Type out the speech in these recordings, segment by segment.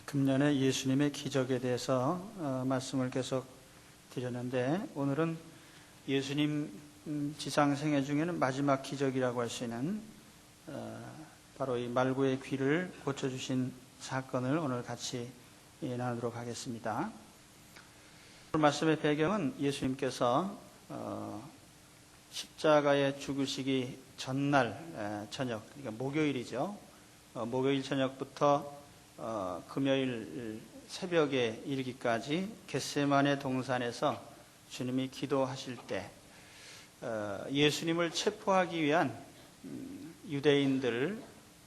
금년에 예수님의 기적에 대해서 말씀을 계속 드렸는데, 오늘은 예수님 지상 생애 중에는 마지막 기적이라고 할 수 있는 바로 이 말구의 귀를 고쳐주신 사건을 오늘 같이 나누도록 하겠습니다. 오늘 말씀의 배경은 예수님께서 십자가에 죽으시기 전날 저녁, 그러니까 목요일이죠. 목요일 저녁부터 금요일 새벽에 이르기까지 겟세마네 동산에서 주님이 기도하실 때 예수님을 체포하기 위한 유대인들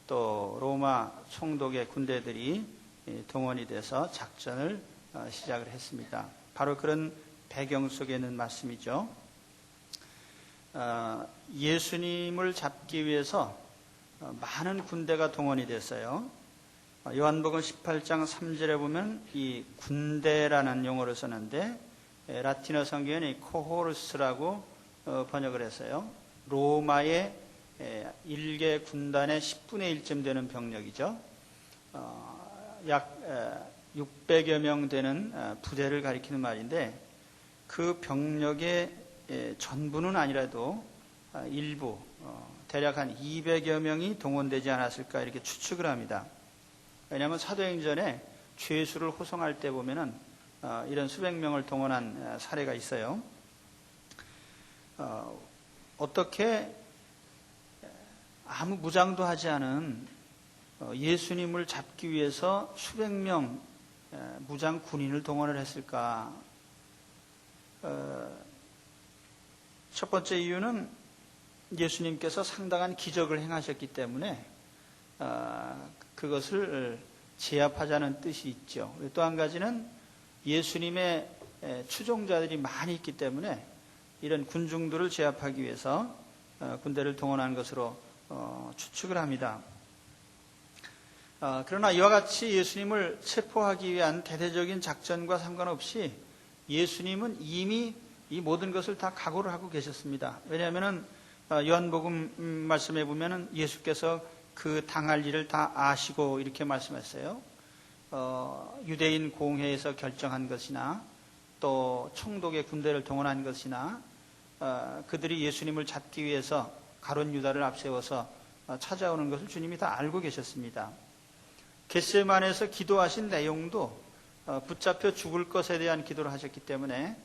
또 로마 총독의 군대들이 동원이 돼서 작전을 시작을 했습니다. 바로 그런 배경 속에 있는 말씀이죠. 예수님을 잡기 위해서 많은 군대가 동원이 됐어요. 요한복음 18장 3절에 보면 이 군대라는 용어를 썼는데 라틴어 성경에는 코호르스라고 번역을 했어요. 로마의 일개 군단의 10분의 1쯤 되는 병력이죠. 약 600여 명 되는 부대를 가리키는 말인데, 그 병력의 전부는 아니라도 일부 대략 한 200여 명이 동원되지 않았을까 이렇게 추측을 합니다. 왜냐하면 사도행전에 죄수를 호송할 때 보면은 이런 수백 명을 동원한 사례가 있어요. 어떻게 아무 무장도 하지 않은 예수님을 잡기 위해서 수백 명 무장 군인을 동원을 했을까? 첫 번째 이유는 예수님께서 상당한 기적을 행하셨기 때문에 그것을 제압하자는 뜻이 있죠. 또 한 가지는 예수님의 추종자들이 많이 있기 때문에 이런 군중들을 제압하기 위해서 군대를 동원한 것으로 추측을 합니다. 그러나 이와 같이 예수님을 체포하기 위한 대대적인 작전과 상관없이 예수님은 이미 이 모든 것을 다 각오를 하고 계셨습니다. 왜냐하면 요한복음 말씀에 보면 예수께서 그 당할 일을 다 아시고 이렇게 말씀했어요. 유대인 공회에서 결정한 것이나 또 총독의 군대를 동원한 것이나 그들이 예수님을 잡기 위해서 가룟 유다를 앞세워서 찾아오는 것을 주님이 다 알고 계셨습니다. 겟세마네에서 기도하신 내용도 붙잡혀 죽을 것에 대한 기도를 하셨기 때문에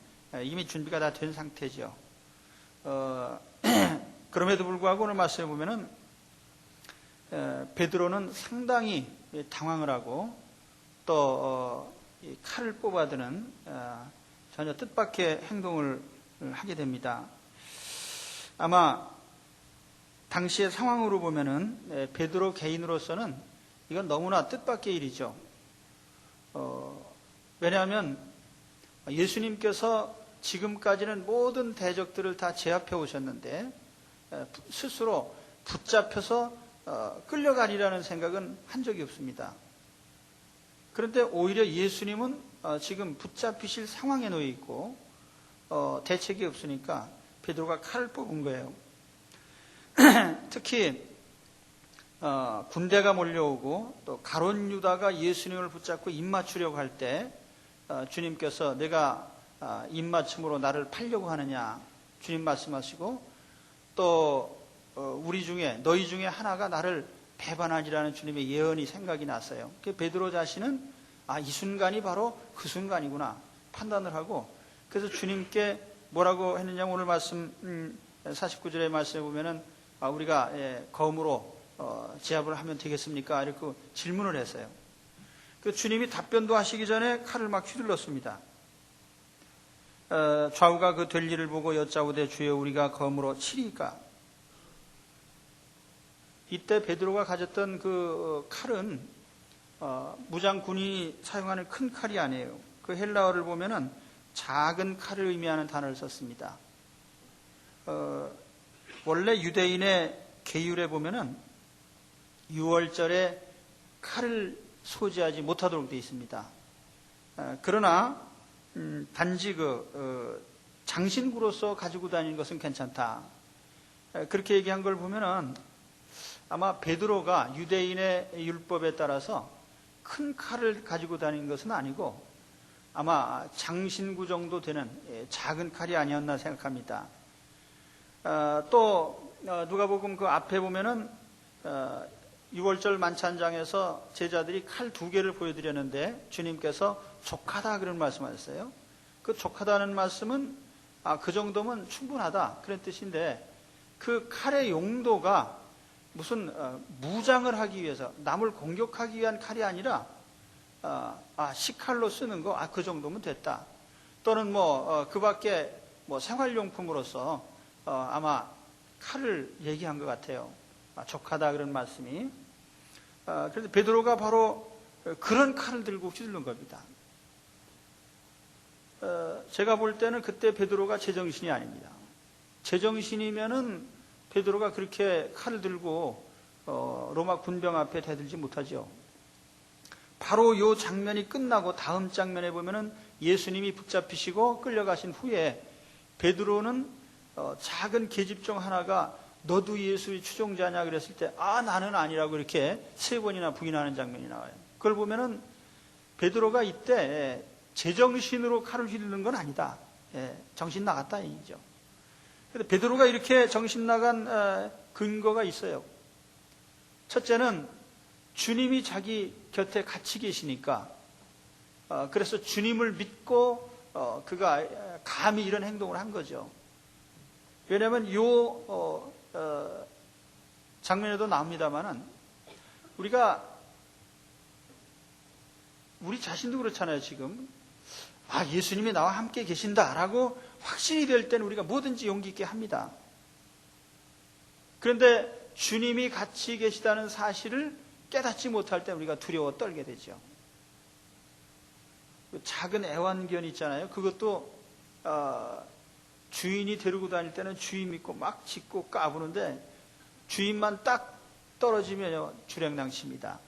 이미 준비가 다 된 상태죠. 그럼에도 불구하고 오늘 말씀에 보면은 베드로는 상당히 당황을 하고 또 칼을 뽑아드는 전혀 뜻밖의 행동을 하게 됩니다. 아마 당시의 상황으로 보면은 베드로 개인으로서는 이건 너무나 뜻밖의 일이죠. 왜냐하면 예수님께서 지금까지는 모든 대적들을 다 제압해 오셨는데 스스로 붙잡혀서 끌려가리라는 생각은 한 적이 없습니다. 그런데 오히려 예수님은 지금 붙잡히실 상황에 놓여 있고 대책이 없으니까 베드로가 칼을 뽑은 거예요. 특히 군대가 몰려오고 또 가룟 유다가 예수님을 붙잡고 입맞추려고 할 때 주님께서 내가 입맞춤으로 나를 팔려고 하느냐 주님 말씀하시고 또 우리 중에 너희 중에 하나가 나를 배반하리라는 주님의 예언이 생각이 났어요. 베드로 자신은 이 순간이 바로 그 순간이구나 판단을 하고, 그래서 주님께 뭐라고 했느냐, 오늘 말씀 49절의 말씀에 보면은 우리가 검으로 제압을 하면 되겠습니까? 이렇게 질문을 했어요. 그 주님이 답변도 하시기 전에 칼을 막 휘둘렀습니다. 좌우가 그 될 일을 보고 여짜오되 주여 우리가 검으로 치리까? 이때 베드로가 가졌던 그 칼은 무장군이 사용하는 큰 칼이 아니에요. 그 헬라어를 보면은 작은 칼을 의미하는 단어를 썼습니다. 원래 유대인의 계율에 보면은 6월절에 칼을 소지하지 못하도록 되어 있습니다. 그러나 단지 장신구로서 가지고 다니는 것은 괜찮다. 그렇게 얘기한 걸 보면은 아마 베드로가 유대인의 율법에 따라서 큰 칼을 가지고 다니는 것은 아니고 아마 장신구 정도 되는 작은 칼이 아니었나 생각합니다. 또 누가복음 그 앞에 보면은 6월절 만찬장에서 제자들이 칼 2개를 보여드렸는데 주님께서 족하다 그런 말씀하셨어요. 그 족하다는 말씀은 그 정도면 충분하다 그런 뜻인데, 그 칼의 용도가 무슨 무장을 하기 위해서 남을 공격하기 위한 칼이 아니라 식칼로 쓰는 거 그 정도면 됐다. 또는 그 밖에 생활용품으로서 아마 칼을 얘기한 것 같아요. 족하다 그런 말씀이. 그래서 베드로가 바로 그런 칼을 들고 휘두른 겁니다. 제가 볼 때는 그때 베드로가 제정신이 아닙니다. 제정신이면은 베드로가 그렇게 칼을 들고 로마 군병 앞에 대들지 못하죠. 바로 이 장면이 끝나고 다음 장면에 보면은 예수님이 붙잡히시고 끌려가신 후에 베드로는 작은 계집 중 하나가 너도 예수의 추종자냐 그랬을 때 나는 아니라고 이렇게 3번이나 부인하는 장면이 나와요. 그걸 보면은 베드로가 이때 제정신으로 칼을 휘두르는 건 아니다. 정신 나갔다 얘기죠. 그런데 베드로가 이렇게 정신 나간 근거가 있어요. 첫째는 주님이 자기 곁에 같이 계시니까, 그래서 주님을 믿고 그가 감히 이런 행동을 한 거죠. 왜냐하면 이 장면에도 나옵니다만은 우리 자신도 그렇잖아요. 지금 예수님이 나와 함께 계신다라고 확신이 될 때는 우리가 뭐든지 용기 있게 합니다. 그런데 주님이 같이 계시다는 사실을 깨닫지 못할 때 우리가 두려워 떨게 되죠. 작은 애완견 있잖아요. 그것도 주인이 데리고 다닐 때는 주인 믿고 막 짖고 까부는데 주인만 딱 떨어지면 주랭랑칩니다.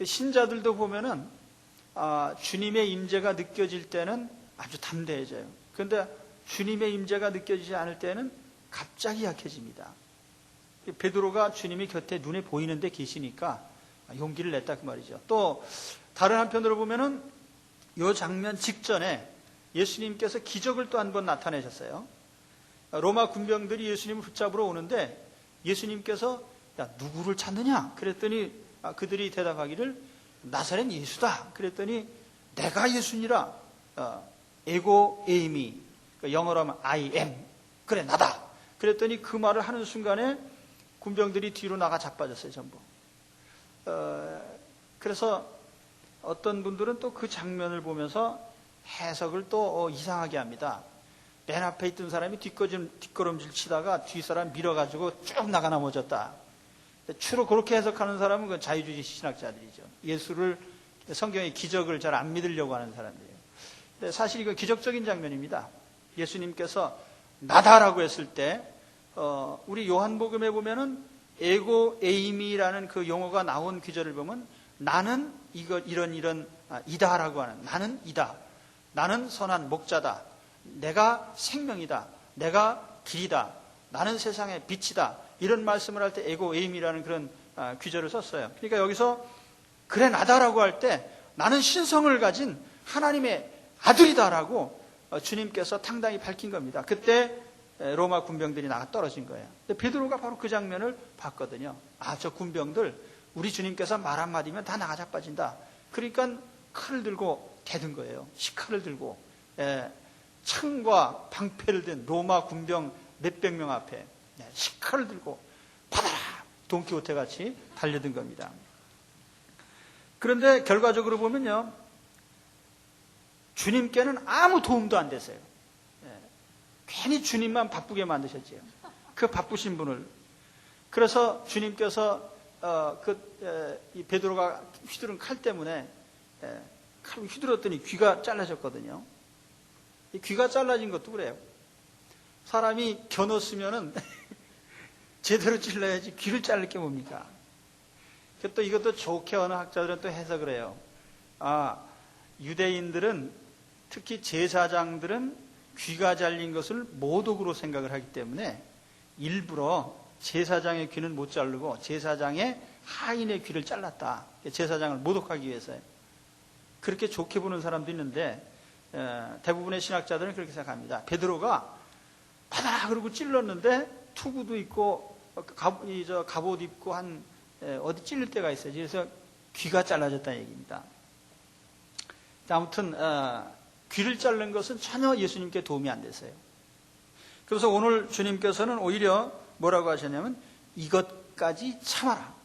신자들도 보면은 주님의 임재가 느껴질 때는 아주 담대해져요. 그런데 주님의 임재가 느껴지지 않을 때는 갑자기 약해집니다. 베드로가 주님이 곁에 눈에 보이는데 계시니까 용기를 냈다 그 말이죠. 또 다른 한편으로 보면은 이 장면 직전에 예수님께서 기적을 또 한 번 나타내셨어요. 로마 군병들이 예수님을 붙잡으러 오는데 예수님께서 야 누구를 찾느냐 그랬더니 그들이 대답하기를 나사렛 예수다 그랬더니 내가 예수니라. 에고 에이미, 영어로 하면 I am, 그래 나다 그랬더니 그 말을 하는 순간에 군병들이 뒤로 나가 자빠졌어요. 전부. 그래서 어떤 분들은 또 그 장면을 보면서 해석을 또 이상하게 합니다. 맨 앞에 있던 사람이 뒷걸음질 치다가 뒷사람 밀어가지고 쭉 나가 넘어졌다. 주로 그렇게 해석하는 사람은 그 자유주의 신학자들이죠. 예수를, 성경의 기적을 잘 안 믿으려고 하는 사람들이에요. 근데 사실 이건 기적적인 장면입니다. 예수님께서 나다라고 했을 때 우리 요한복음에 보면은 에고 에이미라는 그 용어가 나온 귀절을 보면 나는 이런 이다라고 하는, 나는 이다, 나는 선한 목자다, 내가 생명이다, 내가 길이다, 나는 세상의 빛이다, 이런 말씀을 할 때 에고 에이미라는 그런 귀절을 썼어요. 그러니까 여기서 그래 나다라고 할 때 나는 신성을 가진 하나님의 아들이다라고 주님께서 당당히 밝힌 겁니다. 그때 로마 군병들이 나가 떨어진 거예요. 근데 베드로가 바로 그 장면을 봤거든요. 저 군병들 우리 주님께서 말 한마디면 다 나가 자빠진다. 그러니까 칼을 들고 대든 거예요. 식칼을 들고 창과 방패를 든 로마 군병 몇백 명 앞에 식칼을 들고 받아라 돈키호테 같이 달려든 겁니다. 그런데 결과적으로 보면요, 주님께는 아무 도움도 안 됐어요. 괜히 주님만 바쁘게 만드셨지요. 그 바쁘신 분을. 그래서 주님께서 이 베드로가 휘두른 칼 때문에 칼을 휘둘렀더니 귀가 잘라졌거든요. 이 귀가 잘라진 것도 그래요. 사람이 겨눴으면은 제대로 찔러야지 귀를 자를 게 뭡니까? 또 이것도 좋게 어느 학자들은 또 해석을 해요. 유대인들은 특히 제사장들은 귀가 잘린 것을 모독으로 생각을 하기 때문에 일부러 제사장의 귀는 못 자르고 제사장의 하인의 귀를 잘랐다. 제사장을 모독하기 위해서요. 그렇게 좋게 보는 사람도 있는데 대부분의 신학자들은 그렇게 생각합니다. 베드로가 바다 그러고 찔렀는데 투구도 있고 갑옷 입고 한 어디 찔릴 때가 있어요. 그래서 귀가 잘라졌다는 얘기입니다. 아무튼 귀를 자른 것은 전혀 예수님께 도움이 안 됐어요. 그래서 오늘 주님께서는 오히려 뭐라고 하셨냐면 이것까지 참아라.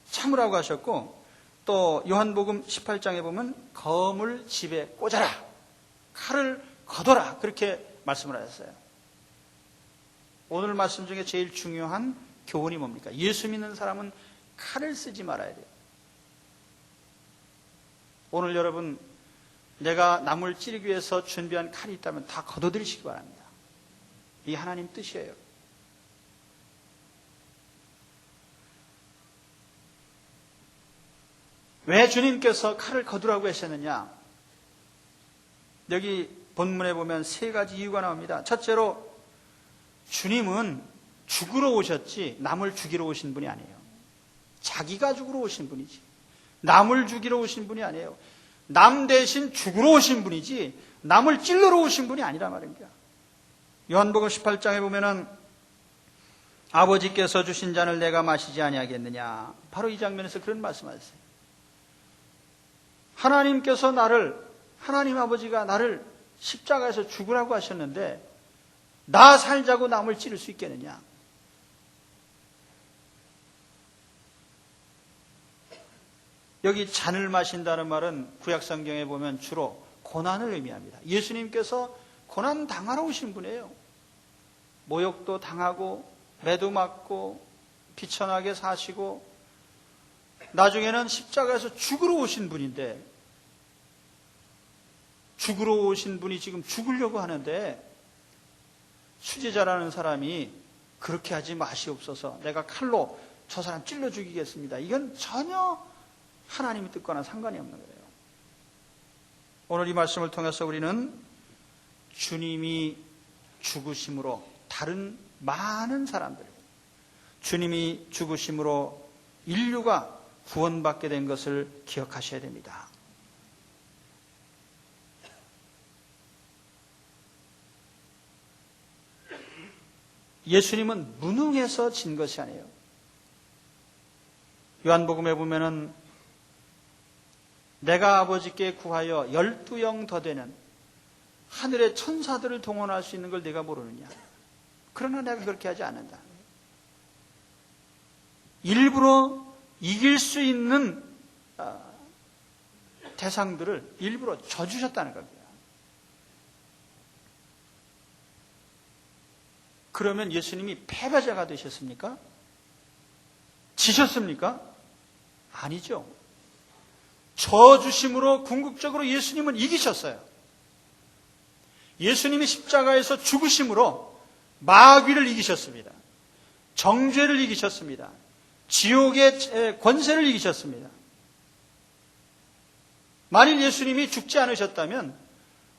참으라고 하셨고, 또 요한복음 18장에 보면 검을 집에 꽂아라, 칼을 거둬라, 그렇게 말씀을 하셨어요. 오늘 말씀 중에 제일 중요한 교훈이 뭡니까? 예수 믿는 사람은 칼을 쓰지 말아야 돼요. 오늘 여러분, 내가 남을 찌르기 위해서 준비한 칼이 있다면 다 거둬들이시기 바랍니다. 이 하나님 뜻이에요. 왜 주님께서 칼을 거두라고 하셨느냐? 여기 본문에 보면 세 가지 이유가 나옵니다. 첫째로, 주님은 죽으러 오셨지 남을 죽이러 오신 분이 아니에요. 자기가 죽으러 오신 분이지 남을 죽이러 오신 분이 아니에요. 남 대신 죽으러 오신 분이지 남을 찔러러 오신 분이 아니란 말입니다. 요한복음 18장에 보면은 아버지께서 주신 잔을 내가 마시지 아니하겠느냐, 바로 이 장면에서 그런 말씀하셨어요. 하나님 아버지가 나를 십자가에서 죽으라고 하셨는데 나 살자고 남을 찌를 수 있겠느냐? 여기 잔을 마신다는 말은 구약성경에 보면 주로 고난을 의미합니다. 예수님께서 고난 당하러 오신 분이에요. 모욕도 당하고 매도 맞고 비천하게 사시고 나중에는 십자가에서 죽으러 오신 분인데, 죽으러 오신 분이 지금 죽으려고 하는데 수제자라는 사람이 그렇게 하지 마시옵소서, 내가 칼로 저 사람 찔러 죽이겠습니다, 이건 전혀 하나님이 뜻과는 상관이 없는 거예요. 오늘 이 말씀을 통해서 우리는 주님이 죽으심으로 다른 많은 사람들, 주님이 죽으심으로 인류가 구원받게 된 것을 기억하셔야 됩니다. 예수님은 무능해서 진 것이 아니에요. 요한복음에 보면은 내가 아버지께 구하여 12영 더 되는 하늘의 천사들을 동원할 수 있는 걸 내가 모르느냐. 그러나 내가 그렇게 하지 않는다. 일부러 이길 수 있는 대상들을 일부러 져주셨다는 겁니다. 그러면 예수님이 패배자가 되셨습니까? 지셨습니까? 아니죠. 져주심으로 궁극적으로 예수님은 이기셨어요. 예수님이 십자가에서 죽으심으로 마귀를 이기셨습니다. 정죄를 이기셨습니다. 지옥의 권세를 이기셨습니다. 만일 예수님이 죽지 않으셨다면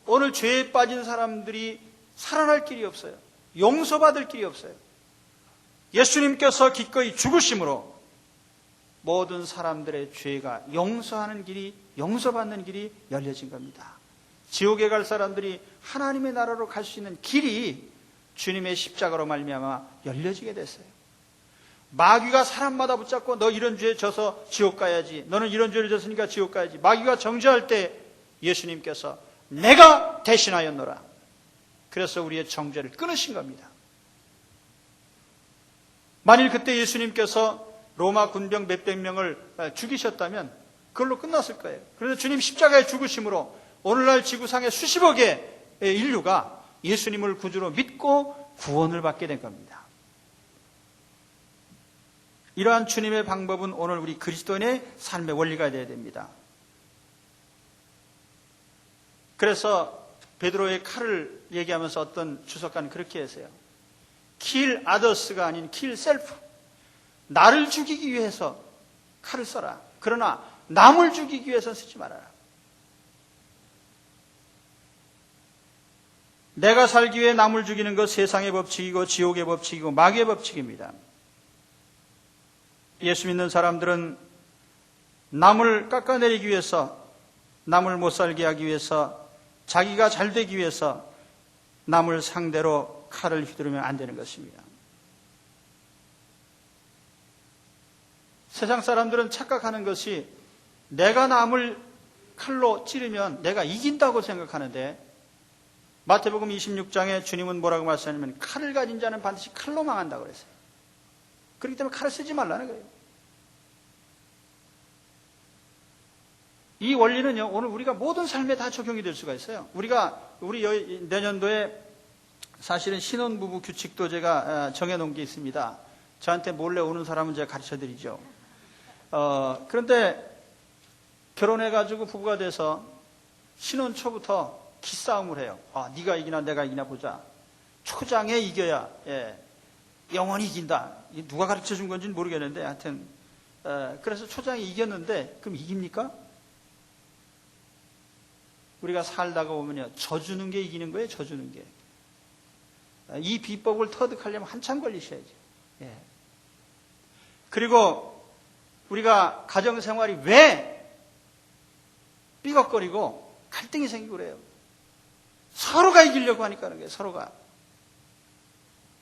오늘 죄에 빠진 사람들이 살아날 길이 없어요. 용서받을 길이 없어요. 예수님께서 기꺼이 죽으심으로 모든 사람들의 죄가 용서하는 길이, 용서받는 길이 열려진 겁니다. 지옥에 갈 사람들이 하나님의 나라로 갈 수 있는 길이 주님의 십자가로 말미암아 열려지게 됐어요. 마귀가 사람마다 붙잡고 너 이런 죄에 져서 지옥 가야지, 너는 이런 죄를 졌으니까 지옥 가야지, 마귀가 정죄할 때 예수님께서 내가 대신하였노라, 그래서 우리의 정죄를 끊으신 겁니다. 만일 그때 예수님께서 로마 군병 몇백 명을 죽이셨다면 그걸로 끝났을 거예요. 그런데 주님 십자가에 죽으심으로 오늘날 지구상의 수십억의 인류가 예수님을 구주로 믿고 구원을 받게 된 겁니다. 이러한 주님의 방법은 오늘 우리 그리스도인의 삶의 원리가 되어야 됩니다. 그래서 베드로의 칼을 얘기하면서 어떤 주석가는 그렇게 했어요. kill others가 아닌 kill self. 나를 죽이기 위해서 칼을 써라. 그러나 남을 죽이기 위해서는 쓰지 말아라. 내가 살기 위해 남을 죽이는 것 세상의 법칙이고 지옥의 법칙이고 마귀의 법칙입니다. 예수 믿는 사람들은 남을 깎아내리기 위해서, 남을 못 살게 하기 위해서, 자기가 잘 되기 위해서 남을 상대로 칼을 휘두르면 안 되는 것입니다. 세상 사람들은 착각하는 것이 내가 남을 칼로 찌르면 내가 이긴다고 생각하는데, 마태복음 26장에 주님은 뭐라고 말씀하냐면 칼을 가진 자는 반드시 칼로 망한다고 그랬어요. 그렇기 때문에 칼을 쓰지 말라는 거예요. 이 원리는요, 오늘 우리가 모든 삶에 다 적용이 될 수가 있어요. 우리 내년도에 사실은 신혼부부 규칙도 제가 정해놓은 게 있습니다. 저한테 몰래 오는 사람은 제가 가르쳐 드리죠. 그런데 결혼해가지고 부부가 돼서 신혼 초부터 기싸움을 해요. 네가 이기나 내가 이기나 보자. 초장에 이겨야 영원히 이긴다. 누가 가르쳐 준 건지는 모르겠는데 하여튼 그래서 초장에 이겼는데 그럼 이깁니까? 우리가 살다가 보면요, 져주는 게 이기는 거예요. 져주는 게. 이 비법을 터득하려면 한참 걸리셔야죠. 그리고 우리가 가정생활이 왜 삐걱거리고 갈등이 생기고 그래요? 서로가 이기려고 하니까 그런 거예요. 서로가.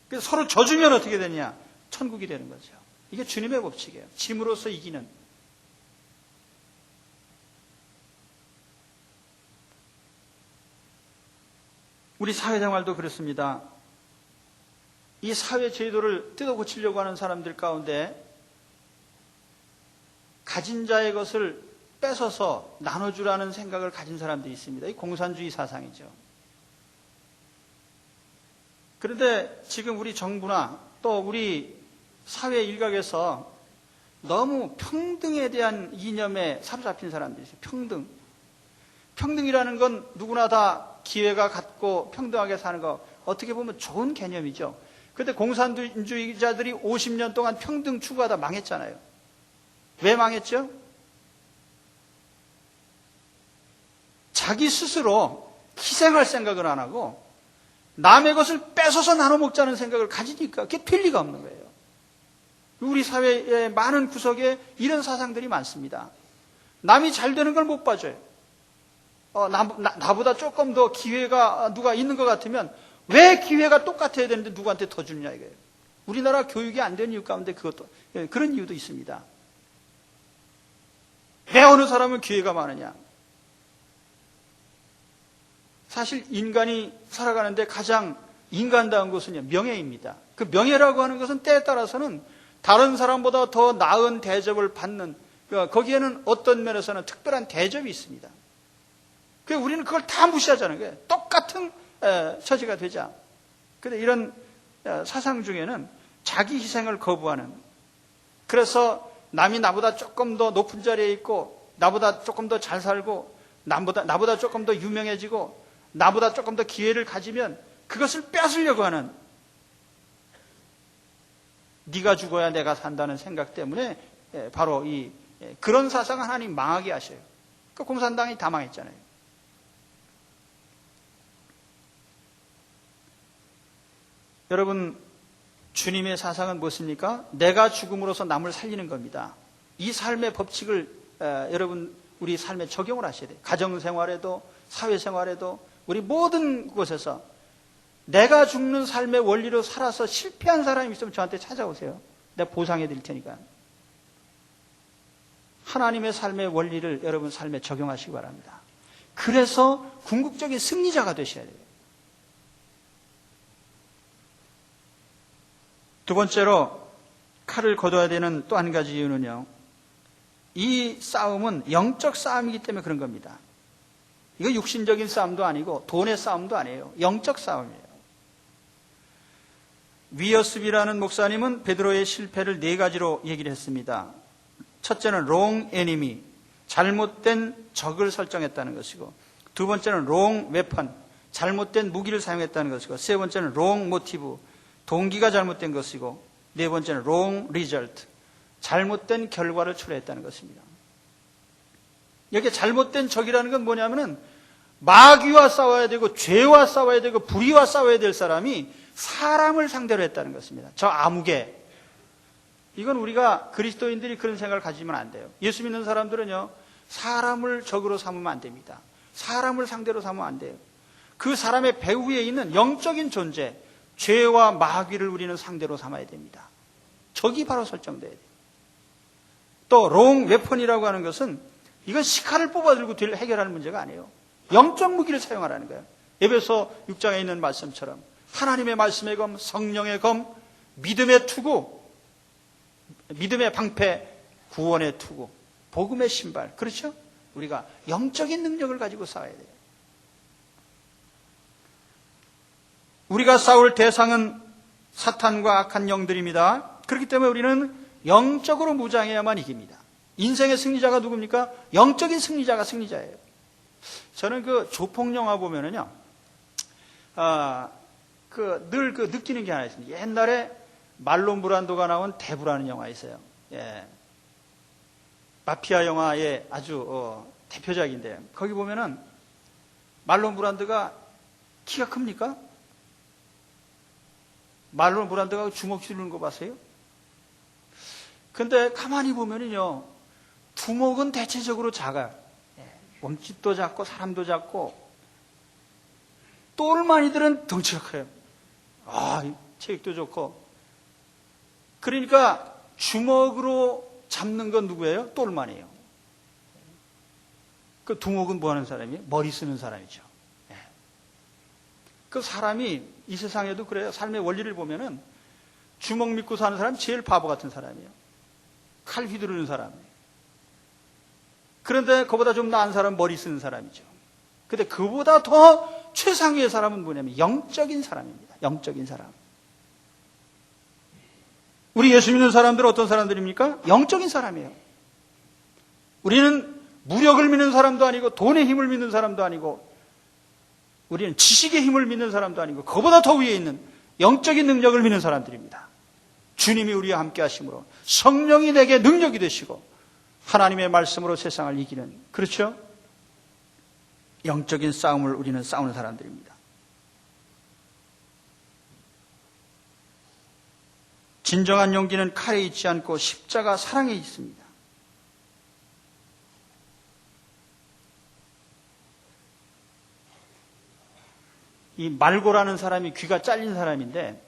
그래서 서로 져주면 어떻게 되냐? 천국이 되는 거죠. 이게 주님의 법칙이에요. 짐으로써 이기는. 우리 사회생활도 그렇습니다. 이 사회 제도를 뜯어 고치려고 하는 사람들 가운데 가진 자의 것을 뺏어서 나눠주라는 생각을 가진 사람들이 있습니다. 이 공산주의 사상이죠. 그런데 지금 우리 정부나 또 우리 사회 일각에서 너무 평등에 대한 이념에 사로잡힌 사람들이 있어요. 평등. 평등이라는 건 누구나 다 기회가 같고 평등하게 사는 거 어떻게 보면 좋은 개념이죠. 그런데 공산주의자들이 50년 동안 평등 추구하다 망했잖아요. 왜 망했죠? 자기 스스로 희생할 생각을 안 하고 남의 것을 뺏어서 나눠 먹자는 생각을 가지니까 그게 될 리가 없는 거예요. 우리 사회의 많은 구석에 이런 사상들이 많습니다. 남이 잘 되는 걸 못 봐줘요. 나보다 조금 더 기회가 누가 있는 것 같으면 왜 기회가 똑같아야 되는데 누구한테 더 주느냐 이거예요. 우리나라 교육이 안 되는 이유 가운데 그런 이유도 있습니다. 왜 어느 사람은 기회가 많으냐? 사실 인간이 살아가는데 가장 인간다운 것은 명예입니다. 그 명예라고 하는 것은 때에 따라서는 다른 사람보다 더 나은 대접을 받는, 거기에는 어떤 면에서는 특별한 대접이 있습니다. 그래서 우리는 그걸 다 무시하자는 거예요. 똑같은 처지가 되자. 그런데 이런 사상 중에는 자기 희생을 거부하는, 그래서 남이 나보다 조금 더 높은 자리에 있고 나보다 조금 더 잘 살고 나보다 조금 더 유명해지고 나보다 조금 더 기회를 가지면 그것을 뺏으려고 하는, 네가 죽어야 내가 산다는 생각 때문에 바로 그런 사상을 하나님 망하게 하셔요. 그 공산당이 다 망했잖아요. 여러분, 주님의 사상은 무엇입니까? 내가 죽음으로써 남을 살리는 겁니다. 이 삶의 법칙을 여러분 우리 삶에 적용을 하셔야 돼요. 가정생활에도 사회생활에도 우리 모든 곳에서 내가 죽는 삶의 원리로 살아서 실패한 사람이 있으면 저한테 찾아오세요. 내가 보상해 드릴 테니까. 하나님의 삶의 원리를 여러분 삶에 적용하시기 바랍니다. 그래서 궁극적인 승리자가 되셔야 돼요. 두 번째로 칼을 거둬야 되는 또 한 가지 이유는요, 이 싸움은 영적 싸움이기 때문에 그런 겁니다. 이거 육신적인 싸움도 아니고 돈의 싸움도 아니에요. 영적 싸움이에요. 위어스비라는 목사님은 베드로의 실패를 네 가지로 얘기를 했습니다. 첫째는 wrong enemy, 잘못된 적을 설정했다는 것이고, 두 번째는 wrong weapon, 잘못된 무기를 사용했다는 것이고, 세 번째는 wrong motive, 동기가 잘못된 것이고, 네 번째는 wrong result, 잘못된 결과를 초래했다는 것입니다. 여기 잘못된 적이라는 건 뭐냐면은 마귀와 싸워야 되고 죄와 싸워야 되고 불의와 싸워야 될 사람이 사람을 상대로 했다는 것입니다. 저 아무개, 이건 우리가 그리스도인들이 그런 생각을 가지면 안 돼요. 예수 믿는 사람들은요, 사람을 적으로 삼으면 안 됩니다. 사람을 상대로 삼으면 안 돼요. 그 사람의 배후에 있는 영적인 존재, 죄와 마귀를 우리는 상대로 삼아야 됩니다. 적이 바로 설정돼야 돼요. 또 롱 웨폰이라고 하는 것은 이건 시칼을 뽑아들고 해결하는 문제가 아니에요. 영적 무기를 사용하라는 거예요. 에베소 6장에 있는 말씀처럼 하나님의 말씀의 검, 성령의 검, 믿음의 투구, 믿음의 방패, 구원의 투구, 복음의 신발. 그렇죠? 우리가 영적인 능력을 가지고 싸워야 돼요. 우리가 싸울 대상은 사탄과 악한 영들입니다. 그렇기 때문에 우리는 영적으로 무장해야만 이깁니다. 인생의 승리자가 누굽니까? 영적인 승리자가 승리자예요. 저는 그 조폭 영화 보면은요, 늘 느끼는 게 하나 있습니다. 옛날에 말론 브란도가 나온 대부라는 영화 있어요. 예. 마피아 영화의 아주 대표작인데, 거기 보면은 말론 브란도가 키가 큽니까? 말론 브란도가 주먹 휘두르는 거 봤어요? 근데 가만히 보면은요, 두목은 대체적으로 작아요. 몸집도 작고 사람도 작고, 똘마니들은 덩치가 커요. 체격도 좋고. 그러니까 주먹으로 잡는 건 누구예요? 똘마니예요. 그 두목은 뭐 하는 사람이에요? 머리 쓰는 사람이죠. 그 사람이 이 세상에도 그래요. 삶의 원리를 보면은 주먹 믿고 사는 사람이 제일 바보 같은 사람이에요. 칼 휘두르는 사람이에요. 그런데 그보다 좀 나은 사람은 머리 쓰는 사람이죠. 근데 그보다 더 최상위의 사람은 뭐냐면 영적인 사람입니다. 영적인 사람. 우리 예수 믿는 사람들은 어떤 사람들입니까? 영적인 사람이에요. 우리는 무력을 믿는 사람도 아니고 돈의 힘을 믿는 사람도 아니고 우리는 지식의 힘을 믿는 사람도 아니고 그보다 더 위에 있는 영적인 능력을 믿는 사람들입니다. 주님이 우리와 함께 하심으로 성령이 내게 능력이 되시고 하나님의 말씀으로 세상을 이기는, 그렇죠? 영적인 싸움을 우리는 싸우는 사람들입니다. 진정한 용기는 칼에 있지 않고 십자가 사랑에 있습니다. 이 말고라는 사람이 귀가 잘린 사람인데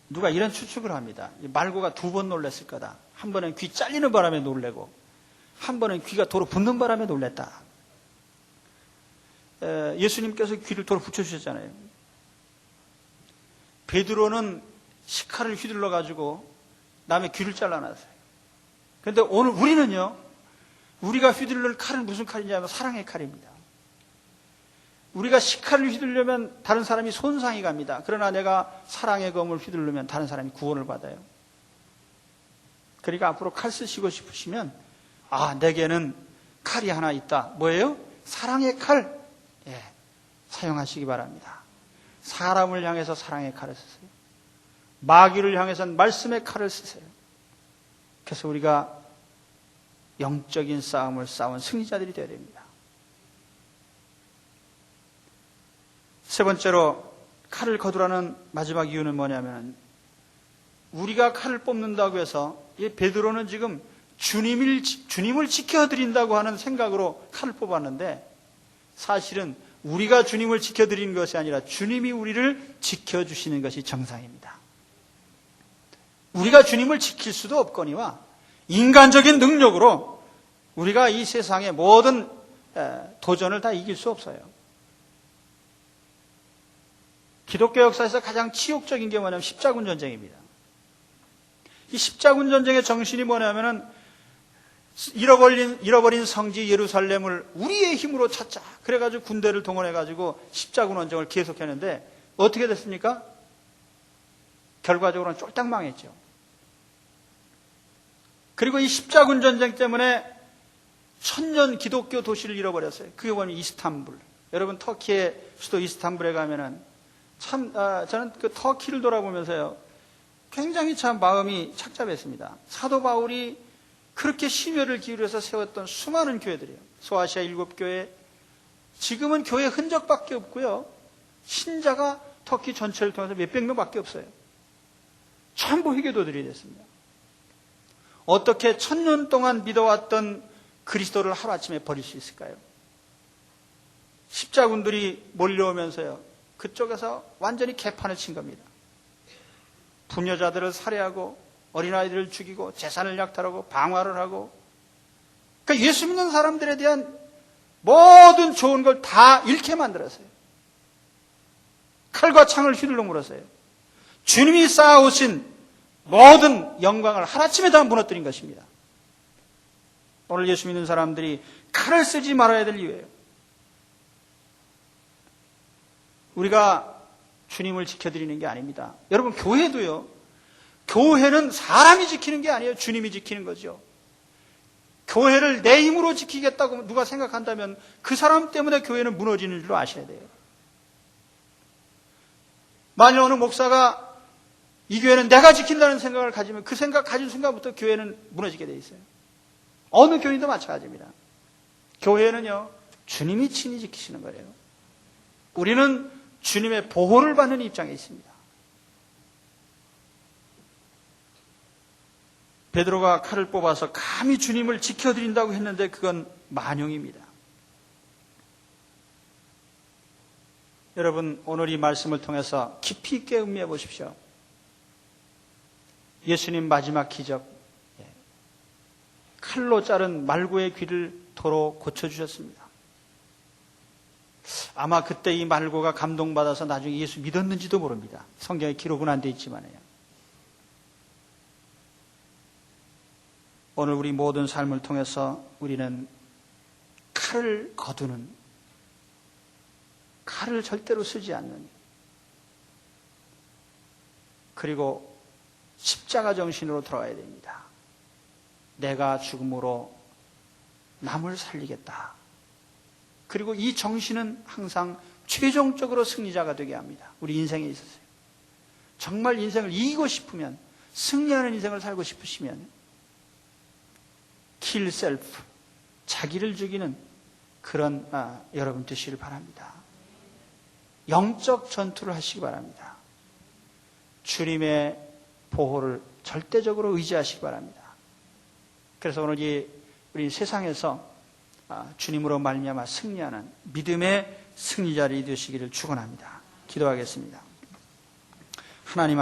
누가 이런 추측을 합니다. 이 말고가 2번 놀랬을 거다. 한 번은 귀 잘리는 바람에 놀래고 한 번은 귀가 도로 붙는 바람에 놀랬다. 예수님께서 귀를 도로 붙여주셨잖아요. 베드로는 시칼을 휘둘러 가지고 남의 귀를 잘라놨어요. 그런데 오늘 우리는요, 우리가 휘둘릴 칼은 무슨 칼이냐면 사랑의 칼입니다. 우리가 시칼을 휘두르면 다른 사람이 손상이 갑니다. 그러나 내가 사랑의 검을 휘두르면 다른 사람이 구원을 받아요. 그러니까 앞으로 칼 쓰시고 싶으시면 내게는 칼이 하나 있다. 뭐예요? 사랑의 칼. 사용하시기 바랍니다. 사람을 향해서 사랑의 칼을 쓰세요. 마귀를 향해서는 말씀의 칼을 쓰세요. 그래서 우리가 영적인 싸움을 싸운 승리자들이 되어야 됩니다. 세 번째로 칼을 거두라는 마지막 이유는 뭐냐면 우리가 칼을 뽑는다고 해서 베드로는 지금 주님을 지켜드린다고 하는 생각으로 칼을 뽑았는데 사실은 우리가 주님을 지켜드리는 것이 아니라 주님이 우리를 지켜주시는 것이 정상입니다. 우리가 주님을 지킬 수도 없거니와 인간적인 능력으로 우리가 이 세상의 모든 도전을 다 이길 수 없어요. 기독교 역사에서 가장 치욕적인 게 뭐냐면 십자군 전쟁입니다. 이 십자군 전쟁의 정신이 뭐냐면은 잃어버린 성지 예루살렘을 우리의 힘으로 찾자. 그래가지고 군대를 동원해가지고 십자군 전쟁을 계속했는데 어떻게 됐습니까? 결과적으로는 쫄딱 망했죠. 그리고 이 십자군 전쟁 때문에 천년 기독교 도시를 잃어버렸어요. 그게 뭐냐면 이스탄불. 여러분 터키의 수도 이스탄불에 가면은 저는 그 터키를 돌아보면서요, 굉장히 참 마음이 착잡했습니다. 사도 바울이 그렇게 심혈을 기울여서 세웠던 수많은 교회들이에요. 소아시아 7교회, 지금은 교회 흔적밖에 없고요. 신자가 터키 전체를 통해서 몇백 명밖에 없어요. 전부 회교도들이 됐습니다. 어떻게 1000년 동안 믿어왔던 그리스도를 하루아침에 버릴 수 있을까요? 십자군들이 몰려오면서요, 그쪽에서 완전히 개판을 친 겁니다. 부녀자들을 살해하고 어린아이들을 죽이고 재산을 약탈하고 방화를 하고, 그러니까 예수 믿는 사람들에 대한 모든 좋은 걸 다 잃게 만들었어요. 칼과 창을 휘둘러 물었어요. 주님이 쌓아오신 모든 영광을 하루아침에 다 무너뜨린 것입니다. 오늘 예수 믿는 사람들이 칼을 쓰지 말아야 될 이유예요. 우리가 주님을 지켜드리는 게 아닙니다. 여러분, 교회도요, 교회는 사람이 지키는 게 아니에요. 주님이 지키는 거죠. 교회를 내 힘으로 지키겠다고 누가 생각한다면 그 사람 때문에 교회는 무너지는 줄 아셔야 돼요. 만일 어느 목사가 이 교회는 내가 지킨다는 생각을 가지면 그 생각 가진 순간부터 교회는 무너지게 돼 있어요. 어느 교인도 마찬가지입니다. 교회는요, 주님이 친히 지키시는 거예요. 우리는 주님의 보호를 받는 입장에 있습니다. 베드로가 칼을 뽑아서 감히 주님을 지켜드린다고 했는데 그건 만용입니다. 여러분, 오늘 이 말씀을 통해서 깊이 있게 음미해 보십시오. 예수님 마지막 기적, 칼로 자른 말고의 귀를 도로 고쳐주셨습니다. 아마 그때 이 말고가 감동받아서 나중에 예수 믿었는지도 모릅니다. 성경에 기록은 안 돼 있지만요. 오늘 우리 모든 삶을 통해서 우리는 칼을 거두는, 칼을 절대로 쓰지 않는, 그리고 십자가 정신으로 돌아와야 됩니다. 내가 죽음으로 남을 살리겠다. 그리고 이 정신은 항상 최종적으로 승리자가 되게 합니다. 우리 인생에 있어서요. 정말 인생을 이기고 싶으면, 승리하는 인생을 살고 싶으시면 kill self, 자기를 죽이는 그런 여러분 되시길 바랍니다. 영적 전투를 하시기 바랍니다. 주님의 보호를 절대적으로 의지하시기 바랍니다. 그래서 오늘 우리 세상에서 주님으로 말미암아 승리하는 믿음의 승리자들이 되시기를 축원합니다. 기도하겠습니다. 하나님